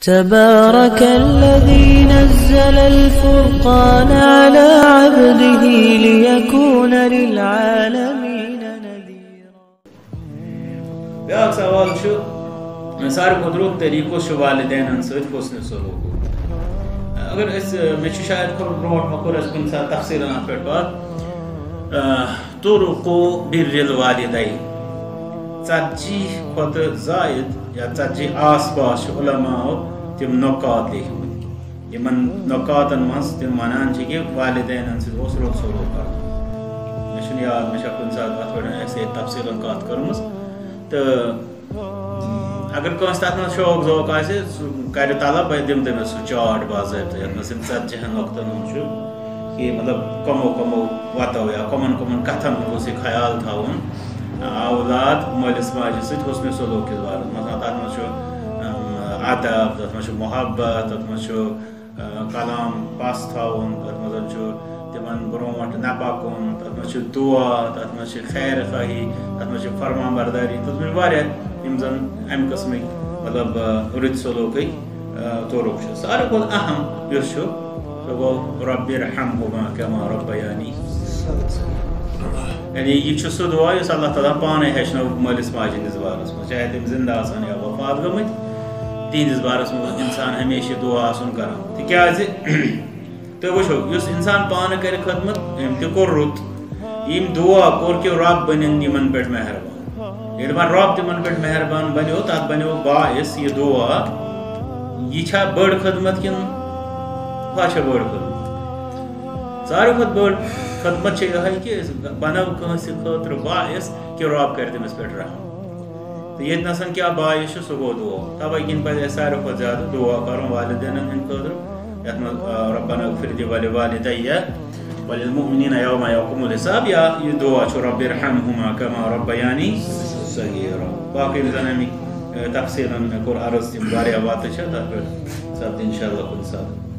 تبارك الذي نزل الفرقان على عبده ليكون للعالمين نذيرا. بیاکھ سوال چھُ ساروی کھۄتہٕ رُت طریٖقہٕ چھُ والدینن سۭتۍ حُسنِ سلوٗک. اگر مےٚ چھُ شاید کوٚرمُت برونٛٹھ ما کوٚر اَسہِ کُنہِ ساتہٕ تفصیٖلن اَتھ پٮ۪ٹھ کَتھ. طُرُقُ بِرِّ الوالِدَیْن 40 کھۄتہٕ زائد یا 40 آس پاس چھِ علماءو تِم نۄقات لیکھمٕتۍ یِمن نۄقاتن منٛز تِم وَنان چھِ کہِ والدینن سۭتۍ اوس رُت سلوٗک کرُن. مےٚ چھُنہٕ یاد مےٚ چھا کُنہِ ساتہٕ اَتھ پٮ۪ٹھ اَسہِ تفصیٖلن کَتھ کٔرمٕژ تہٕ اگر کٲنٛسہِ تَتھ منٛز شوق ذوق آسہِ سُہ کَرِ طلب بہٕ دِمہٕ تٔمِس سُہ چاٹ باضٲبطہٕ یَتھ منٛز تِم 40 نۄقطن ہُنٛد چھُ کہِ مطلب کَمو وَتو یا کَمن کَتھن ہُنٛد اوس یہِ خیال تھاوُن اولاد مٲلِس ماجہِ سۭتۍ حُسنِ سلوٗک کِس بارس منٛز. تَتھ منٛز چھُ ادب، تَتھ منٛز چھُ محبت، تَتھ منٛز چھُ کلام پَس تھاوُن، تَتھ منٛز چھُ تِمن برونٛٹھ نہ پَکُن، تَتھ منٛز چھُ دُعا، تَتھ منٛز چھِ خیر خٲہی، تَتھ منٛز چھِ فرمان بردٲری، تَتھ منٛز چھِ واریاہ یِم زَن اَمہِ قٕسمٕکۍ مطلب رٕتۍ سلوٗکٕکۍ طُرُق چھِ. ساروی کھۄتہٕ اہم یُس چھُ سُہ گوٚو رۄبِّ ارحمہُما کما ربیانی. یعنی یہِ چھُ سُہ دُعا یُس اللہ تعالیٰ پانے ہیٚچھنو مٲلِس ماجہِ ہٕنٛدِس بارس منٛز چاہے تِم زِندٕ آسن یا وفات گٔمٕتۍ. تِہنٛدِس بارس منٛز اِنسان ہمیشہِ یہِ دُعا آسُن کران تِکیازِ تُہۍ وٕچھو یُس اِنسان پانہٕ کرِ خدمت أمۍ تہِ کوٚر رُت. یِم دُعا کوٚر کہِ رۄب بٔنِنۍ یِمن پٮ۪ٹھ مہربان. ییٚلہِ وۄنۍ رۄب تِمن پٮ۪ٹھ مہربان بنیو تتھ بنیو باعث یہِ دُعا یہِ چھا بٔڑ خدمت کِنہٕ ہۄ چھےٚ بٔڑ خدمت. ساروی کھۄتہٕ بٔڑ خدمت چھِ یِہوٚے کہِ أسۍ بنو کٲنٛسہِ خٲطرٕ باعث کہِ رۄب کرِ تٔمِس پٮ۪ٹھ رحم. تہٕ ییٚتہِ نسَن کیٛاہ باعث چھُ سُہ گوٚو دُعا. تَوَے کِنۍ پَزِ اَسہِ ساروی کھۄتہٕ زیادٕ دُعا کَرُن والدینن ہٕنٛدِ خٲطرٕ یَتھ منٛز رَبَّنَا اغفِرْ لِی وَلِوَالِدَیَّ وَلِلْمُؤْمِنِینَ یَوْمَ یَقُومُ الْحِسَاب. یا یہِ دُعا چھُ رَبِّ ارحمہُما کما ربیانی صغیٖرًا. باقٕے یِم زَن اَمِکۍ تفصیٖلن مےٚ کوٚر عرض تِم واریاہ وَتہٕ چھِ تَتھ پٮ۪ٹھ سَپدِ اِنشاء اللہ کُنہِ ساتہٕ